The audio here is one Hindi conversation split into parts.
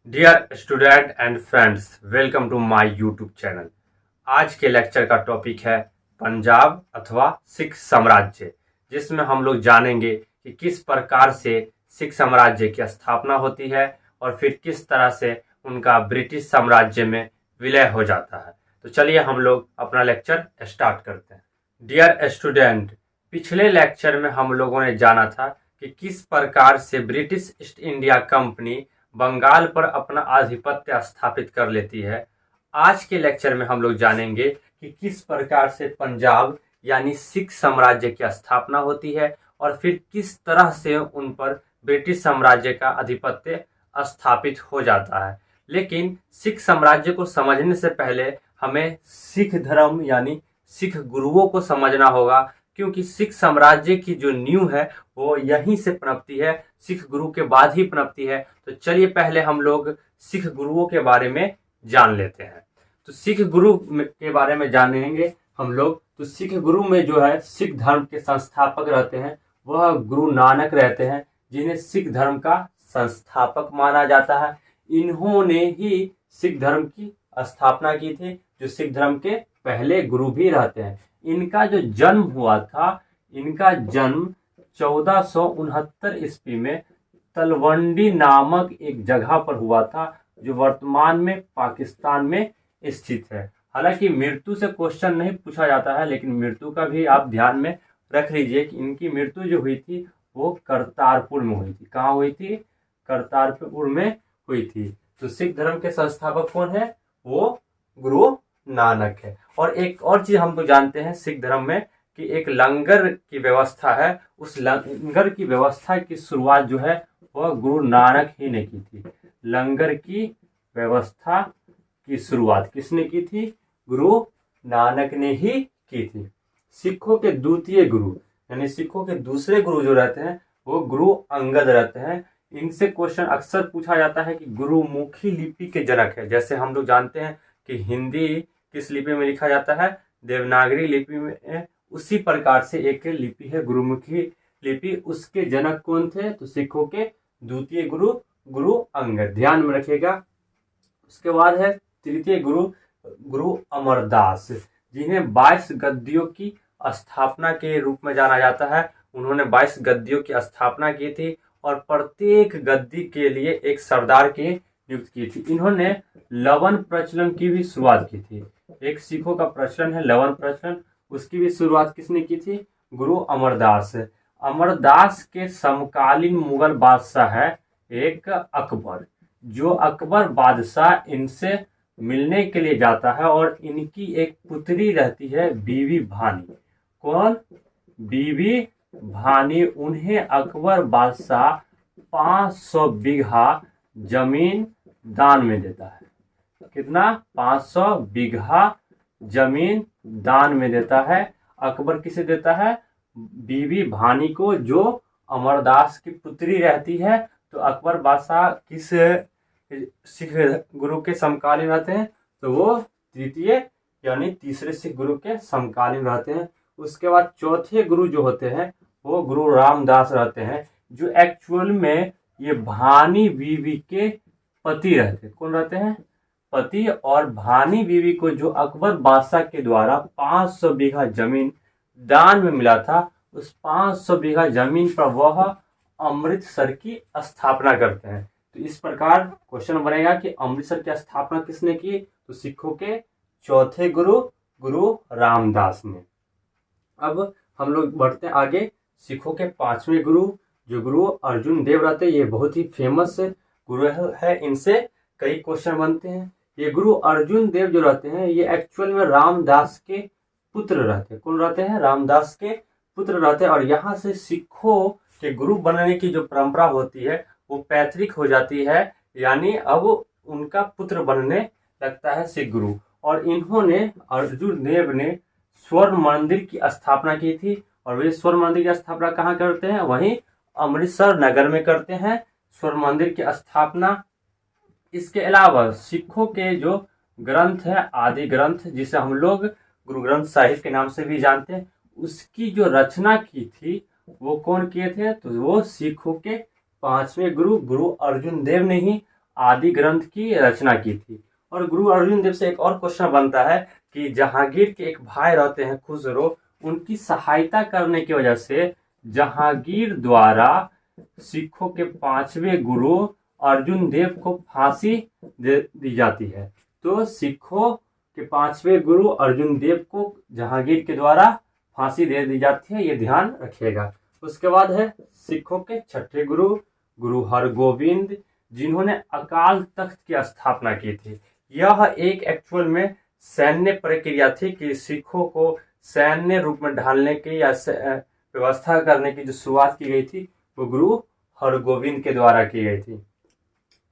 Dear student and friends, welcome to my YouTube channel. आज के लेक्चर का टॉपिक है पंजाब अथवा सिख साम्राज्य, जिसमें हम लोग जानेंगे कि किस प्रकार से सिख साम्राज्य की स्थापना होती है और फिर किस तरह से उनका ब्रिटिश साम्राज्य में विलय हो जाता है। तो चलिए हम लोग अपना लेक्चर स्टार्ट करते हैं। डियर स्टूडेंट, पिछले लेक्चर में हम लोगों ने जाना था कि किस प्रकार से British East India Company Bengal पर अपना आधिपत्य स्थापित कर लेती है। आज के लेक्चर में हम लोग जानेंगे कि किस प्रकार से पंजाब यानी सिख साम्राज्य की स्थापना होती है और फिर किस तरह से उन पर ब्रिटिश साम्राज्य का आधिपत्य स्थापित हो जाता है। लेकिन सिख साम्राज्य को समझने से पहले हमें सिख धर्म यानी सिख गुरुओं को समझना होगा, क्योंकि सिख साम्राज्य की जो नींव है वो यहीं से पनपती है, सिख गुरु के बाद ही पनपती है। तो चलिए पहले हम लोग सिख गुरुओं के बारे में जान लेते हैं। तो सिख गुरु के बारे में जानेंगे हम लोग। तो सिख गुरु में जो है सिख धर्म के संस्थापक रहते हैं, वह गुरु नानक रहते हैं, जिन्हें सिख धर्म का संस्थापक माना जाता है। इन्होंने ही सिख धर्म की स्थापना की थी, जो सिख धर्म के पहले गुरु भी रहते हैं। इनका जो जन्म हुआ था, इनका जन्म 1469 ईस्वी में तलवंडी नामक एक जगह पर हुआ था, जो वर्तमान में पाकिस्तान में स्थित है। हालांकि मृत्यु से क्वेश्चन नहीं पूछा जाता है, लेकिन मृत्यु का भी आप ध्यान में रख लीजिए कि इनकी मृत्यु जो हुई थी वो करतारपुर में हुई थी। कहाँ हुई थी? करतारपुर में हुई थी। तो सिख धर्म के संस्थापक कौन है? वो गुरु नानक है। और एक और चीज हम तो जानते हैं सिख धर्म में कि एक लंगर की व्यवस्था है। उस लंगर की व्यवस्था की शुरुआत जो है वह गुरु नानक ही ने की थी। लंगर की व्यवस्था की शुरुआत किसने की थी? गुरु नानक ने ही की थी। सिखों के द्वितीय गुरु यानी सिखों के दूसरे गुरु जो रहते हैं वो गुरु अंगद रहते हैं। इनसे क्वेश्चन अक्सर पूछा जाता है कि गुरुमुखी लिपि के जनक है। जैसे हम लोग जानते हैं कि हिंदी किस लिपि में लिखा जाता है? देवनागरी लिपि में। उसी प्रकार से एक लिपि है गुरुमुखी लिपि। उसके जनक कौन थे? तो सिखों के द्वितीय गुरु गुरु अंगद, ध्यान में रखिएगा। उसके बाद है तृतीय गुरु गुरु अमरदास, जिन्हें 22 गद्दियों की स्थापना के रूप में जाना जाता है। उन्होंने 22 गद्दियों की स्थापना की थी और प्रत्येक गद्दी के लिए एक सरदार की नियुक्त की थी। इन्होंने लवन प्रचलन की भी शुरुआत की थी। एक सिखों का प्रचलन है लवन प्रचलन, उसकी भी शुरुआत किसने की थी? गुरु अमरदास। अमरदास के समकालीन मुगल बादशाह है एक अकबर। जो अकबर बादशाह इनसे मिलने के लिए जाता है और इनकी एक पुत्री रहती है बीबी भानी। कौन? बीबी भानी। उन्हें अकबर बादशाह 500 बीघा जमीन दान में देता है। कितना? 500 बीघा जमीन दान में देता है। अकबर किसे देता है? बीबी भानी को, जो अमरदास की पुत्री रहती है। तो अकबर बादशाह किस सिख गुरु के समकालीन रहते हैं? तो वो तृतीय यानी तीसरे सिख गुरु के समकालीन रहते हैं। उसके बाद चौथे गुरु जो होते हैं वो गुरु रामदास रहते हैं, जो एक्चुअल में ये भानी बीवी के पति रहते। कौन रहते हैं? पति। और भानी बीवी को जो अकबर बादशाह के द्वारा 500 बीघा जमीन दान में मिला था, उस 500 बीघा जमीन पर वह अमृतसर की स्थापना करते हैं। तो इस प्रकार क्वेश्चन बनेगा कि अमृतसर की स्थापना किसने की? तो सिखों के चौथे गुरु गुरु रामदास ने। अब हम लोग बढ़ते हैं आगे। सिखों के पांचवें गुरु जो गुरु अर्जुन देव रहते हैं, ये बहुत ही फेमस गुरु है। इनसे कई क्वेश्चन बनते हैं। ये गुरु अर्जुन देव जो रहते हैं ये एक्चुअल में रामदास के पुत्र रहते हैं। कौन रहते हैं? रामदास के पुत्र रहते हैं। और यहाँ से सिखों के गुरु बनने की जो परंपरा होती है वो पैतृक हो जाती है, यानी अब उनका पुत्र बनने लगता है सिख गुरु। और इन्होंने अर्जुन देव ने स्वर्ण मंदिर की स्थापना की थी। और वे स्वर्ण मंदिर की स्थापना कहाँ करते हैं? वहीं अमृतसर नगर में करते हैं स्वर्ण मंदिर की स्थापना। इसके अलावा सिखों के जो ग्रंथ है आदि ग्रंथ, जिसे हम लोग गुरु ग्रंथ साहिब के नाम से भी जानते हैं, उसकी जो रचना की थी वो कौन किए थे? तो वो सिखों के पांचवें गुरु गुरु अर्जुन देव ने ही आदि ग्रंथ की रचना की थी। और गुरु अर्जुन देव से एक और क्वेश्चन बनता है कि जहांगीर के एक भाई रहते हैं खुसरो, उनकी सहायता करने की वजह से जहांगीर द्वारा सिखों के 5वें गुरु अर्जुन देव को फांसी दे दी जाती है। तो सिखों के 5वें गुरु अर्जुन देव को जहांगीर के द्वारा फांसी दे दी जाती है, ये ध्यान रखिएगा। उसके बाद है सिखों के 6ठे गुरु गुरु हरगोविंद, जिन्होंने अकाल तख्त की स्थापना की थी। यह एक एक्चुअल में सैन्य प्रक्रिया थी कि सिखों को सैन्य रूप में ढालने की या व्यवस्था करने की जो शुरुआत की गई थी वो गुरु हरगोविंद के द्वारा की गई थी।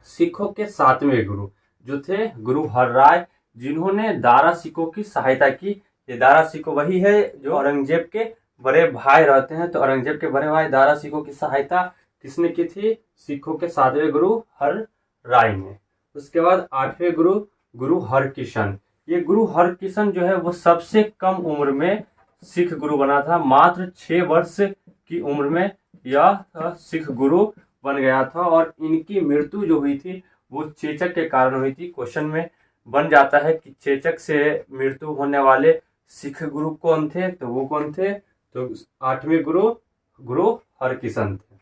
सिखों के 7वें गुरु जो थे गुरु हरराय, जिन्होंने दारा सिखों की सहायता की। ये दारा सिखो वही है जो औरंगजेब के बड़े भाई रहते हैं। तो औरंगजेब के बड़े भाई दारा सिखों की सहायता किसने की थी? सिखों के 7वें गुरु हरराय ने। उसके बाद 8वें गुरु गुरु हरकिशन। ये गुरु हरकिशन जो है वो सबसे कम उम्र में सिख गुरु बना था। मात्र 6 वर्ष की उम्र में यह सिख गुरु बन गया था और इनकी मृत्यु जो हुई थी वो चेचक के कारण हुई थी। क्वेश्चन में बन जाता है कि चेचक से मृत्यु होने वाले सिख गुरु कौन थे? तो वो कौन थे? तो 8वें गुरु गुरु हरकिशन थे।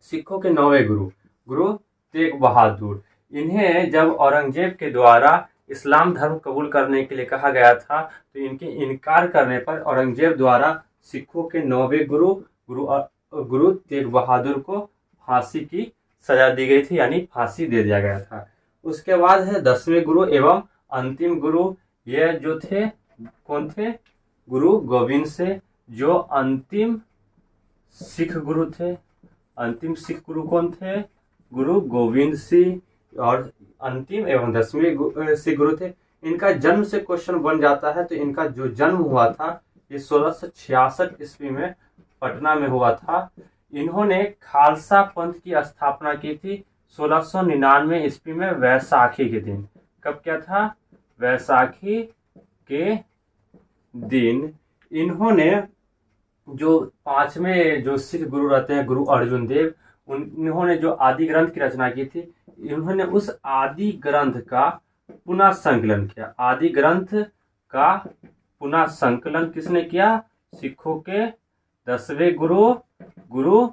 सिखों के 9वें गुरु गुरु तेग बहादुर। इन्हें जब औरंगजेब के द्वारा इस्लाम धर्म कबूल करने के लिए कहा गया था तो इनके इनकार करने पर औरंगजेब द्वारा सिखों के 9वें गुरु गुरु तेग बहादुर को फांसी की सजा दी गई थी, यानी फांसी दे दिया गया था। उसके बाद है 10वें गुरु एवं अंतिम गुरु। ये जो थे कौन थे? गुरु गोविंद से, जो अंतिम सिख गुरु थे। अंतिम सिख गुरु कौन थे? गुरु गोविंद सिंह। और अंतिम एवं 10वें सिख गुरु थे। इनका जन्म से क्वेश्चन बन जाता है। तो इनका जो जन्म हुआ था ये 1666 ईस्वी में पटना में हुआ था। इन्होंने खालसा पंथ की स्थापना की थी 1699 ईस्वी में वैसाखी के दिन। कब क्या था? वैसाखी के दिन इन्होंने जो 5वें जो सिख गुरु रहते हैं गुरु अर्जुन देव, उन्होंने जो आदि ग्रंथ की रचना की थी, इन्होंने उस आदि ग्रंथ का पुनः संकलन किया। आदि ग्रंथ का पुनः संकलन किसने किया? सिखों के 10वें गुरु गुरु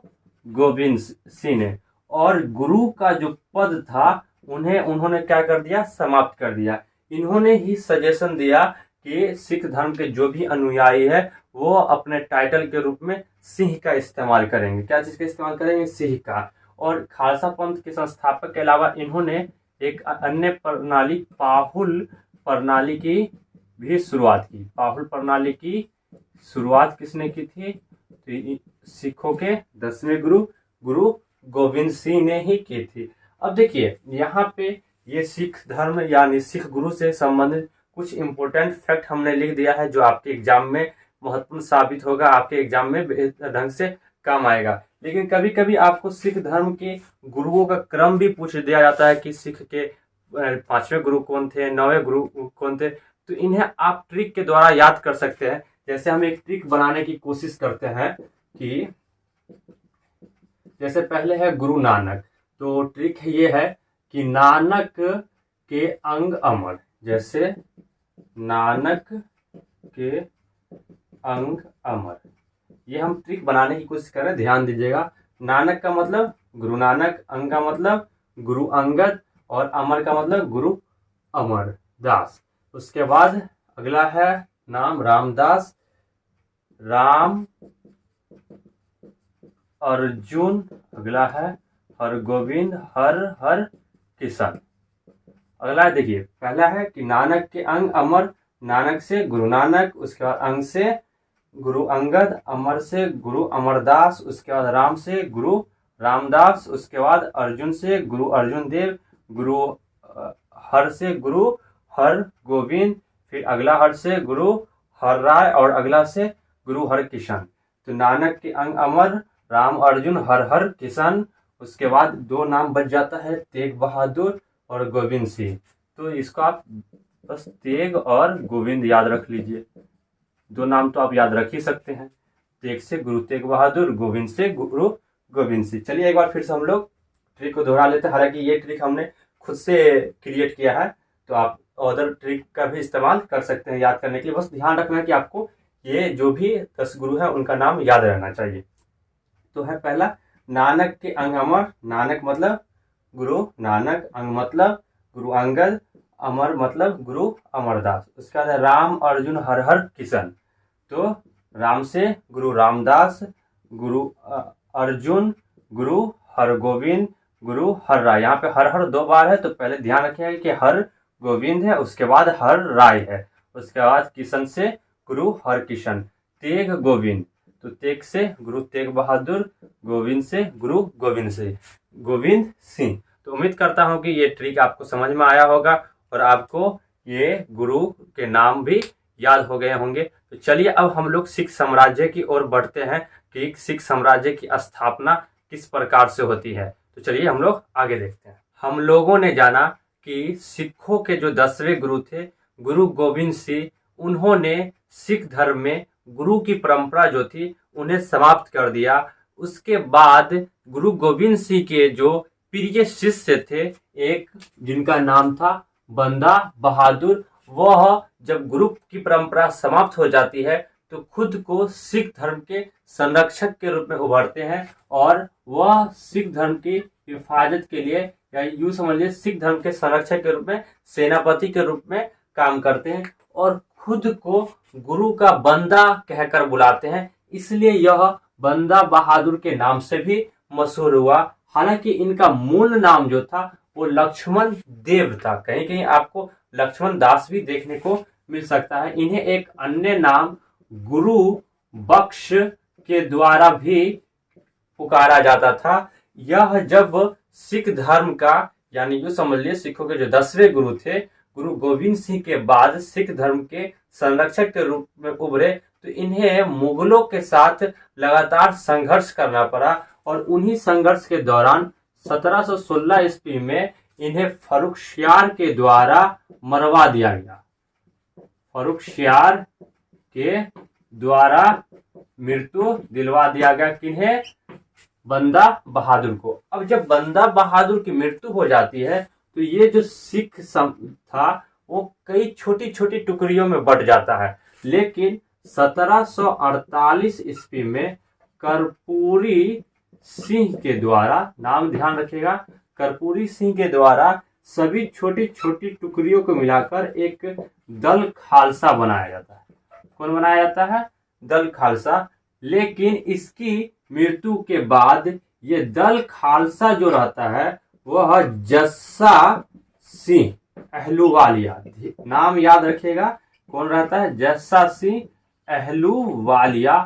गोविंद सिंह ने। और गुरु का जो पद था उन्होंने क्या कर दिया? समाप्त कर दिया। इन्होंने ही सजेशन दिया कि सिख धर्म के जो भी अनुयायी है वो अपने टाइटल के रूप में सिंह का इस्तेमाल करेंगे। क्या चीज का इस्तेमाल करेंगे? सिंह का। और खालसा पंथ के संस्थापक के अलावा इन्होंने एक अन्य प्रणाली पाहुल प्रणाली की भी शुरुआत की। पाहुल प्रणाली की शुरुआत किसने की थी? तो सिखों के 10वें गुरु गुरु गोविंद सिंह ने ही की थी। अब देखिए यहाँ पे ये सिख धर्म यानी सिख गुरु से संबंधित कुछ इंपॉर्टेंट फैक्ट हमने लिख दिया है जो आपके एग्जाम में महत्वपूर्ण साबित होगा, आपके एग्जाम में बेहतर ढंग से काम आएगा। लेकिन कभी कभी आपको सिख धर्म के गुरुओं का क्रम भी पूछ दिया जाता है कि सिख के 5वें गुरु कौन थे, 9वें गुरु कौन थे। तो इन्हें आप ट्रिक के द्वारा याद कर सकते हैं। जैसे हम एक ट्रिक बनाने की कोशिश करते हैं कि जैसे पहले है गुरु नानक। तो ट्रिक ये है कि नानक के अंग अमर। जैसे नानक के अंग अमर, ये हम ट्रिक बनाने की कोशिश कर रहे हैं, ध्यान दीजिएगा। नानक का मतलब गुरु नानक, अंग का मतलब गुरु अंगद और अमर का मतलब गुरु अमर दास। उसके बाद अगला है नाम रामदास, राम अर्जुन। अगला है हरगोविंद, हर किशन। अगला देखिए, पहला है कि नानक के अंग अमर। नानक से गुरु नानक, उसके बाद अंग से गुरु अंगद, अमर से गुरु अमरदास, उसके बाद राम से गुरु रामदास, उसके बाद अर्जुन से गुरु अर्जुन देव, गुरु हर से गुरु हर गोविंद, फिर अगला हर से गुरु हर राय और अगला से गुरु हर किशन। तो नानक के अंग अमर, राम अर्जुन, हर किशन। उसके बाद 2 नाम बच जाता है, तेग बहादुर और गोविंद सिंह। तो इसको आप बस तेग और गोविंद याद रख लीजिए। 2 नाम तो आप याद रख ही सकते हैं, तेग से गुरु तेग बहादुर, गोविंद से गुरु गोविंद सिंह। चलिए एक बार फिर से हम लोग ट्रिक को दोहरा लेते हैं। हालांकि ये ट्रिक हमने खुद से क्रिएट किया है, तो आप अदर ट्रिक का भी इस्तेमाल कर सकते हैं याद करने के लिए। बस ध्यान रखना है कि आपको ये जो भी 10 गुरु हैं उनका नाम याद रहना चाहिए। तो है पहला नानक के अंग अमर, नानक मतलब गुरु, नानक अंग मतलब गुरु अंगद, अमर मतलब गुरु अमरदास। उसके बाद राम अर्जुन हर हर किशन, तो राम से गुरु रामदास, गुरु अर्जुन गुरु हरगोविंद, गुरु हर राय। यहाँ पे हर हर 2 बार है, तो पहले ध्यान रखिएगा कि हर गोविंद है, उसके बाद हर राय है, उसके बाद किशन से गुरु हर किशन। तेग गोविंद, तो तेग से गुरु तेग बहादुर, गोविंद से गुरु गोविंद सिंह। तो उम्मीद करता हूँ कि ये ट्रिक आपको समझ में आया होगा और आपको ये गुरु के नाम भी याद हो गए होंगे। तो चलिए अब हम लोग सिख साम्राज्य की ओर बढ़ते हैं कि सिख साम्राज्य की स्थापना किस प्रकार से होती है। तो चलिए हम लोग आगे देखते हैं। हम लोगों ने जाना कि सिखों के जो 10वें गुरु थे गुरु गोविंद सिंह, उन्होंने सिख धर्म में गुरु की परंपरा जो थी उन्हें समाप्त कर दिया। उसके बाद गुरु गोविंद सिंह के जो प्रिय शिष्य थे, एक जिनका नाम था बंदा बहादुर, वह जब गुरु की परंपरा समाप्त हो जाती है तो खुद को सिख धर्म के संरक्षक के रूप में उभरते हैं और वह सिख धर्म की हिफाजत के लिए, या यूं समझिए सिख धर्म के संरक्षक के रूप में सेनापति के रूप में काम करते हैं और खुद को गुरु का बंदा कहकर बुलाते हैं। इसलिए यह बंदा बहादुर के नाम से भी मशहूर हुआ। हालांकि इनका मूल नाम जो था वो लक्ष्मण देव था, कहीं कहीं आपको लक्ष्मण दास भी देखने को मिल सकता है। इन्हें एक अन्य नाम गुरु बख्श के द्वारा भी पुकारा जाता था। यह जब सिख धर्म का, यानी यूं समझ लिए सिखों के जो 10वें गुरु थे गुरु गोविंद सिंह के बाद सिख धर्म के संरक्षक के रूप में उभरे, तो इन्हें मुगलों के साथ लगातार संघर्ष करना पड़ा और उन्हीं संघर्ष के दौरान 1716 ईस्वी में इन्हें फर्रुखशियार के द्वारा मरवा दिया गया। फर्रुखशियार के द्वारा मृत्यु दिलवा दिया गया किन्हें? बंदा बहादुर को। अब जब बंदा बहादुर की मृत्यु हो जाती है तो ये जो सिख था वो कई छोटी छोटी टुकड़ियों में बट जाता है। लेकिन 1748 ईस्वी में कर्पूरी सिंह के द्वारा, नाम ध्यान रखिएगा, कर्पूरी सिंह के द्वारा सभी छोटी छोटी टुकड़ियों को मिलाकर एक दल खालसा बनाया जाता है। कौन बनाया जाता है? दल खालसा। लेकिन इसकी मृत्यु के बाद ये दल खालसा जो रहता है वह जस्सा सिंह अहलूवालिया, नाम याद रखिएगा, कौन रहता है? जस्सा सिंह अहलूवालिया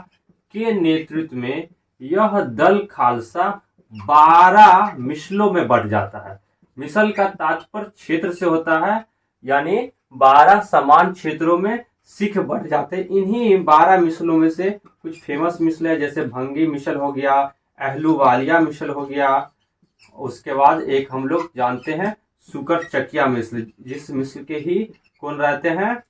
के नेतृत्व में यह दल खालसा 12 मिसलों में बट जाता है। मिसल का तात्पर्य क्षेत्र से होता है, यानी 12 समान क्षेत्रों में सिख बट जाते हैं। इन्हीं 12 मिसलों में से कुछ फेमस मिसल है, जैसे भंगी मिसल हो गया, अहलूवालिया मिसल हो गया। उसके बाद एक हम लोग जानते हैं सुकर चकिया मिसल, जिस मिसल के ही कौन रहते हैं?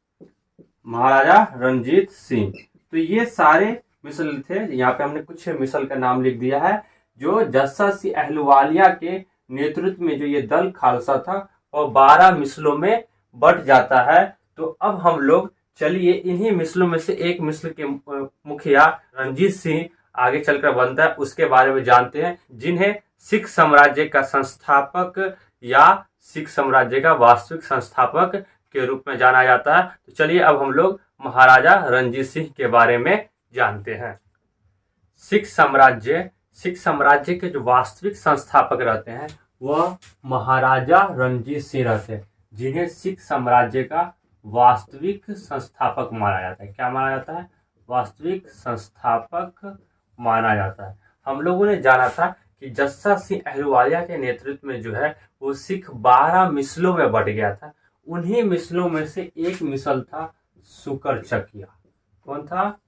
महाराजा रणजीत सिंह। तो ये सारे मिसल थे। यहाँ पे हमने कुछ मिसल का नाम लिख दिया है। जो जस्सा सिंह अहलूवालिया के नेतृत्व में जो ये दल खालसा था और 12 मिसलों में बट जाता है। तो अब हम लोग चलिए इन्हीं मिसलों में से एक मिसल के मुखिया रणजीत सिंह आगे चलकर बनता है, उसके बारे में जानते हैं, जिन्हें सिख साम्राज्य का संस्थापक या सिख साम्राज्य का वास्तविक संस्थापक के रूप में जाना जाता है। तो चलिए अब हम लोग महाराजा रणजीत सिंह के बारे में जानते हैं। सिख साम्राज्य के जो वास्तविक संस्थापक रहते हैं वह महाराजा रणजीत सिंह रहते हैं, जिन्हें सिख साम्राज्य का वास्तविक संस्थापक माना जाता है। क्या माना जाता है? वास्तविक संस्थापक माना जाता है। हम लोगों ने जाना था कि जस्सा सिंह अहलूवालिया के नेतृत्व में जो है वो सिख 12 मिसलों में बट गया था। उन्हीं मिसलों में से एक मिसल था सुकर चकिया। कौन था?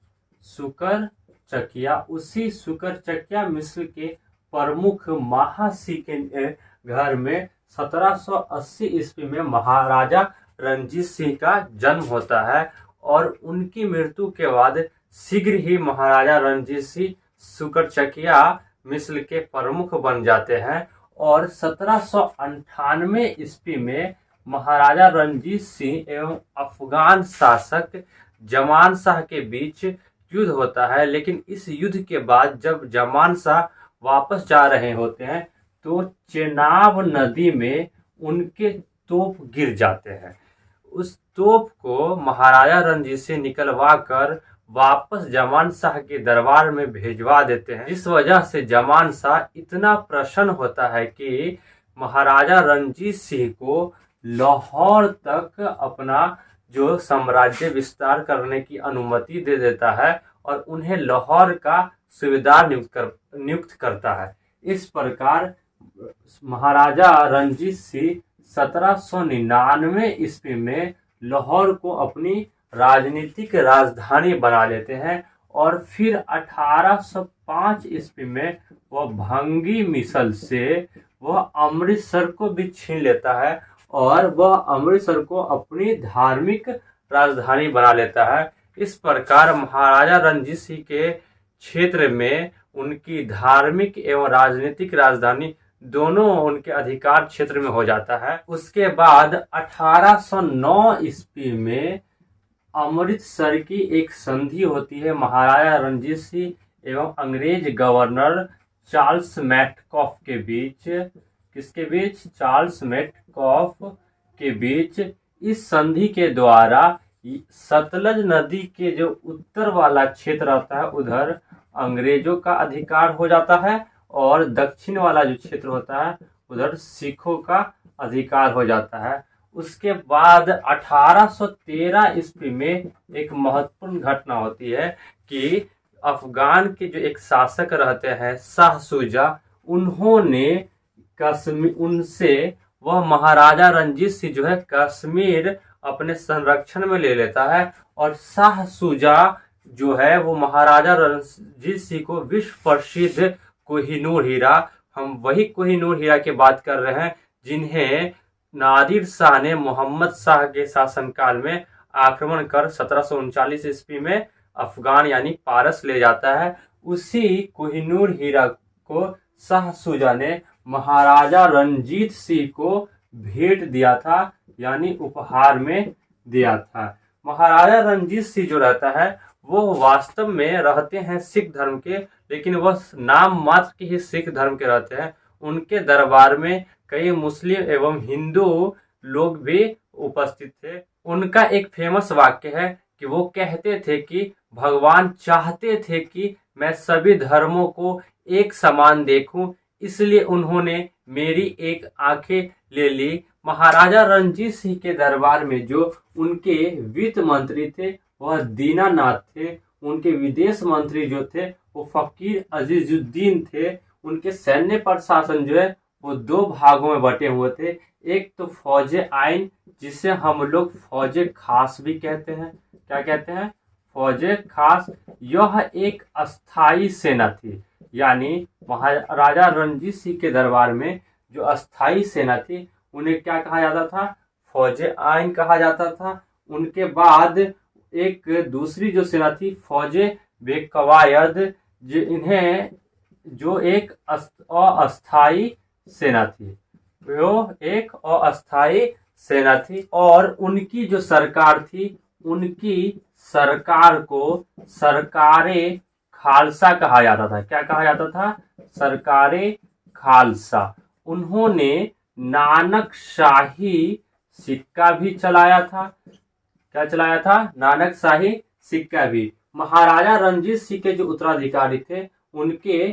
सुकर चकिया। उसी सुकर चकिया मिसल के प्रमुख महासिंह के घर में 1780 ईस्वी में महाराजा रणजीत सिंह का जन्म होता है और उनकी मृत्यु के बाद शीघ्र ही महाराजा रणजीत सिंह सुकर चकिया मिसल के प्रमुख बन जाते हैं और 1798 ईस्वी में महाराजा रणजीत सिंह एवं अफगान शासक जमान शाह के बीच युद्ध होता है। लेकिन इस युद्ध के बाद जब जमान शाह वापस जा रहे होते हैं तो चेनाब नदी में उनके तोप गिर जाते हैं। उस तोप को महाराजा रणजीत सिंह निकलवा कर वापस जमान शाह के दरबार में भेजवा देते हैं। इस वजह से जमान शाह इतना प्रसन्न होता है कि महाराजा रणजीत सिंह को लाहौर तक अपना जो साम्राज्य विस्तार करने की अनुमति दे देता है और उन्हें लाहौर का सूबेदार नियुक्त करता है। इस प्रकार महाराजा रणजीत सिंह 1799 ईस्वी में लाहौर को अपनी राजनीतिक राजधानी बना लेते हैं और फिर 1805 ईस्वी में वह भंगी मिसल से वह अमृतसर को भी छीन लेता है और वह अमृतसर को अपनी धार्मिक राजधानी बना लेता है। इस प्रकार महाराजा रणजीत सिंह के क्षेत्र में उनकी धार्मिक एवं राजनीतिक राजधानी दोनों उनके अधिकार क्षेत्र में हो जाता है। उसके बाद 1809 ईस्वी में अमृतसर की एक संधि होती है महाराजा रणजीत सिंह एवं अंग्रेज गवर्नर चार्ल्स मेटकॉफ के बीच। किसके बीच? चार्ल्स मेटकॉफ के बीच। इस संधि के द्वारा सतलज नदी के जो उत्तर वाला क्षेत्र आता है उधर अंग्रेजों का अधिकार हो जाता है और दक्षिण वाला जो क्षेत्र होता है उधर सिखों का अधिकार हो जाता है। उसके बाद 1813 ईस्वी में एक महत्वपूर्ण घटना होती है कि अफगान के जो एक शासक रहते हैं शाह शुजा, उन्होंने कश्मीर उनसे वह महाराजा रणजीत सिंह जो है कश्मीर अपने संरक्षण में ले लेता है और शाह शुजा जो है वो महाराजा रणजीत सिंह को विश्व प्रसिद्ध कोहिनूर हीरा, हम वही कोहिनूर हीरा की बात कर रहे हैं जिन्हें नादिर शाह ने मोहम्मद शाह के शासनकाल में आक्रमण कर 1739 ईस्वी में अफगान यानी पारस ले जाता है। उसी कोहिनूर हीरा को शाह शुजा ने महाराजा रणजीत सिंह को भेंट दिया था यानी उपहार में दिया था। महाराजा रणजीत सिंह जो रहता है वो वास्तव में रहते हैं सिख धर्म के, लेकिन वह नाम मात्र के ही सिख धर्म के रहते हैं। उनके दरबार में कई मुस्लिम एवं हिंदू लोग भी उपस्थित थे। उनका एक फेमस वाक्य है कि वो कहते थे कि भगवान चाहते थे कि मैं सभी धर्मों को एक समान देखूं, इसलिए उन्होंने मेरी एक आंखें ले ली। महाराजा रणजीत सिंह के दरबार में जो उनके वित्त मंत्री थे वह दीनानाथ थे। उनके विदेश मंत्री जो थे वो फकीर अजीजुद्दीन थे। उनके सैन्य प्रशासन जो है वो दो भागों में बटे हुए थे। एक तो फौजे आइन, जिसे हम लोग फौजे खास भी कहते हैं। क्या कहते हैं? फौजे खास। यह एक अस्थाई सेना थी, यानी महाराजा रणजीत सिंह के दरबार में जो अस्थाई सेना थी उन्हें क्या कहा जाता था? फौजे आइन कहा जाता था। उनके बाद एक दूसरी जो सेना थी फौजे बेकवायद, जो एक अस्थाई सेना थी, वो एक अस्थाई सेना थी। और उनकी जो सरकार थी, उनकी सरकार को सरकारे खालसा कहा जाता था। क्या कहा जाता था? सरकारे खालसा। उन्होंने नानक शाही सिक्का भी चलाया था। क्या चलाया था? नानक शाही सिक्का भी। महाराजा रणजीत सिंह के जो उत्तराधिकारी थे उनके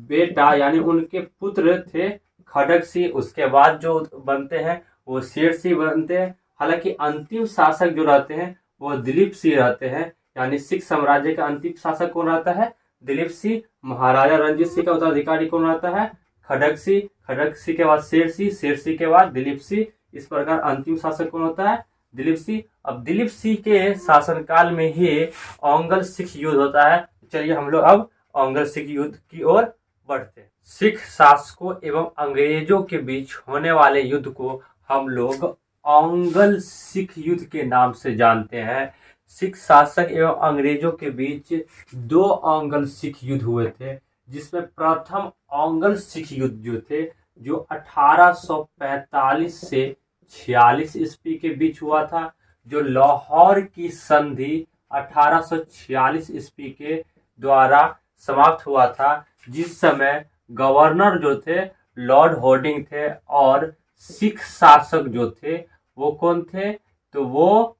बेटा यानी उनके पुत्र थे खड़ग सिंह। उसके बाद जो बनते हैं वो शेर सिंह बनते हैं। हालांकि अंतिम शासक जो रहते हैं वो दिलीप सिंह रहते हैं, यानी सिख साम्राज्य का अंतिम शासक कौन रहता है? दिलीप सिंह। महाराजा रणजीत सिंह का उत्तराधिकारी कौन रहता है? खड़ग सिंह। खड़ग सिंह के बाद शेर सिंह, शेर सिंह के बाद दिलीप सिंह। इस प्रकार अंतिम शासक कौन होता है? दिलीप सिंह। अब दिलीप सिंह के शासनकाल में ही औंगल सिख युद्ध होता है। चलिए हम लोग अब औंगल सिख युद्ध की ओर बढ़ते हैं। सिख शासकों एवं अंग्रेजों के बीच होने वाले युद्ध को हम लोग औंगल सिख युद्ध के नाम से जानते हैं। सिख शासक एवं अंग्रेजों के बीच दो औंगल सिख युद्ध हुए थे, जिसमें प्रथम औंगल सिख युद्ध जो थे जो 1845 से 46 ईस्वी के बीच हुआ था। जो लाहौर की संधि 1846 ईस्वी के द्वारा समाप्त हुआ था, जिस समय गवर्नर जो थे लॉर्ड होर्डिंग थे और सिख शासक जो थे वो कौन थे, तो वो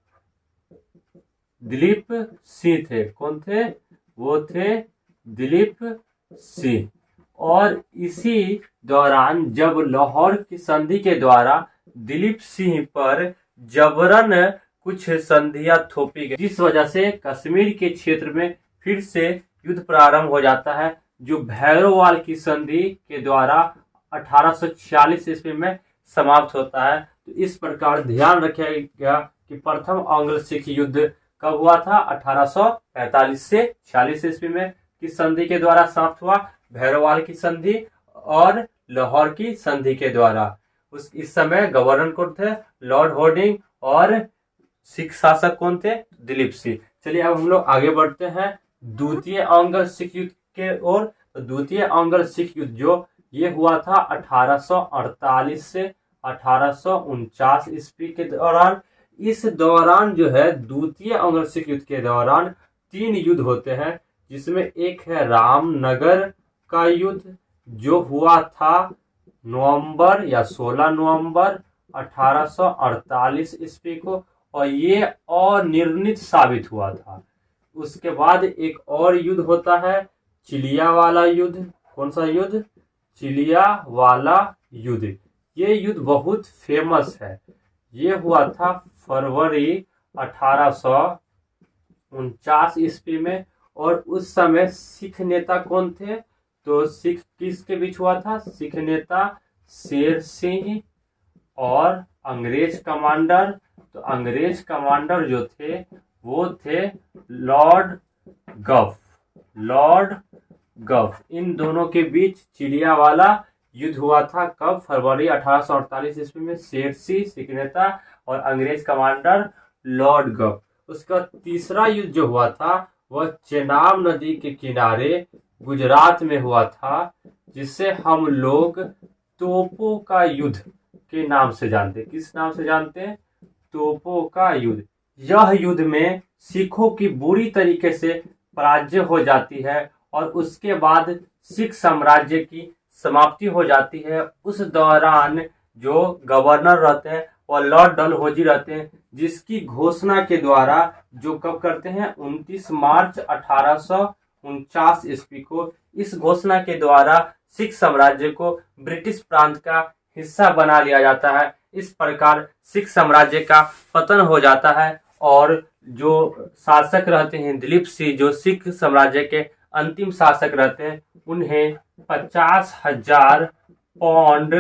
दिलीप सिंह थे। कौन थे, वो थे दिलीप सिंह। और इसी दौरान जब लाहौर की संधि के द्वारा दिलीप सिंह पर जबरन कुछ संधियां थोपी गई, जिस वजह से कश्मीर के क्षेत्र में फिर से युद्ध प्रारंभ हो जाता है, जो भैरोवाल की संधि के द्वारा 1846 ईस्वी में समाप्त होता है। तो इस प्रकार ध्यान रखा गया कि प्रथम आंग्ल सिख युद्ध कब हुआ था, 1845 से 46 ईस्वी में किस संधि के द्वारा समाप्त हुआ, भैरोवाल की संधि और लाहौर की संधि के द्वारा। इस समय गवर्नर कौन थे, लॉर्ड होर्डिंग, और सिख शासक कौन थे, दिलीप सिंह। चलिए अब हम लोग आगे बढ़ते हैं द्वितीय आंग्ल सिख युद्ध के ओर। तो द्वितीय आंग्ल सिख युद्ध जो ये हुआ था 1848 से 1849 ईस्वी के दौरान। इस दौरान जो है द्वितीय आंग्ल सिख युद्ध के दौरान 3 युद्ध होते हैं, जिसमें एक है रामनगर का युद्ध जो हुआ था नवंबर या 16 नवंबर 1848 ईस्वी को, और ये अनिर्णित साबित हुआ था। उसके बाद एक और युद्ध होता है चिलिया वाला युद्ध। कौन सा युद्ध, चिलिया वाला युद्ध। ये युद्ध बहुत फेमस है। ये हुआ था फरवरी 1849 ईस्वी में, और उस समय सिख नेता कौन थे, तो सिख किसके बीच हुआ था, सिख नेता शेर सिंह और अंग्रेज कमांडर। तो अंग्रेज कमांडर जो थे वो थे लॉर्ड गफ। इन दोनों के बीच चिलिया वाला युद्ध हुआ था। कब, फरवरी 1848 ईस्वी में। शेर सिंह सिख नेता और अंग्रेज कमांडर लॉर्ड गफ। उसका तीसरा युद्ध जो हुआ था वह चेनाब नदी के किनारे गुजरात में हुआ था, जिसे हम लोग तोपों का युद्ध के नाम से जानते हैं। किस नाम से जानते हैं, तोपों का युद्ध। यह युद्ध में सिखों की बुरी तरीके से पराजय हो जाती है और उसके बाद सिख साम्राज्य की समाप्ति हो जाती है। उस दौरान जो गवर्नर रहते हैं और लॉर्ड डलहौजी रहते हैं, जिसकी घोषणा के द्वारा जो कब करते हैं 29 मार्च 1849 ईस्वी को, इस घोषणा के द्वारा सिख साम्राज्य को ब्रिटिश प्रांत का हिस्सा बना लिया जाता है। इस प्रकार सिख साम्राज्य का पतन हो जाता है और जो शासक रहते हैं दिलीप सिंह, जो सिख साम्राज्य के अंतिम शासक रहते हैं, उन्हें 50,000 पाउंड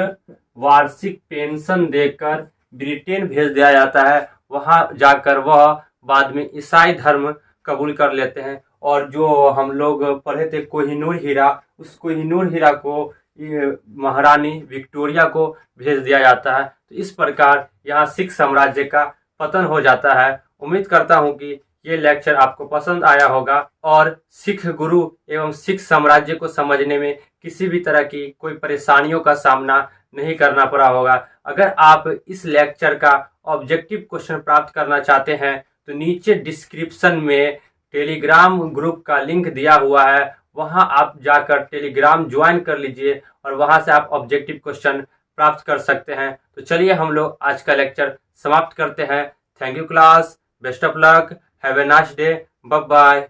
वार्षिक पेंशन देकर ब्रिटेन भेज दिया जाता है। वहां जाकर वह बाद में ईसाई धर्म कबूल कर लेते हैं। और जो हम लोग पढ़े थे कोहिनूर हीरा, उस कोहिनूर हीरा को महारानी विक्टोरिया को भेज दिया जाता है। तो इस प्रकार यहाँ सिख साम्राज्य का पतन हो जाता है। उम्मीद करता हूँ कि ये लेक्चर आपको पसंद आया होगा और सिख गुरु एवं सिख साम्राज्य को समझने में किसी भी तरह की कोई परेशानियों का सामना नहीं करना पड़ा होगा। अगर आप इस लेक्चर का ऑब्जेक्टिव क्वेश्चन प्राप्त करना चाहते हैं तो नीचे डिस्क्रिप्शन में टेलीग्राम ग्रुप का लिंक दिया हुआ है, वहां आप जाकर टेलीग्राम ज्वाइन कर लीजिए और वहां से आप ऑब्जेक्टिव क्वेश्चन प्राप्त कर सकते हैं। तो चलिए हम लोग आज का लेक्चर समाप्त करते हैं। Thank you class, best of luck, have a nice day, bye bye.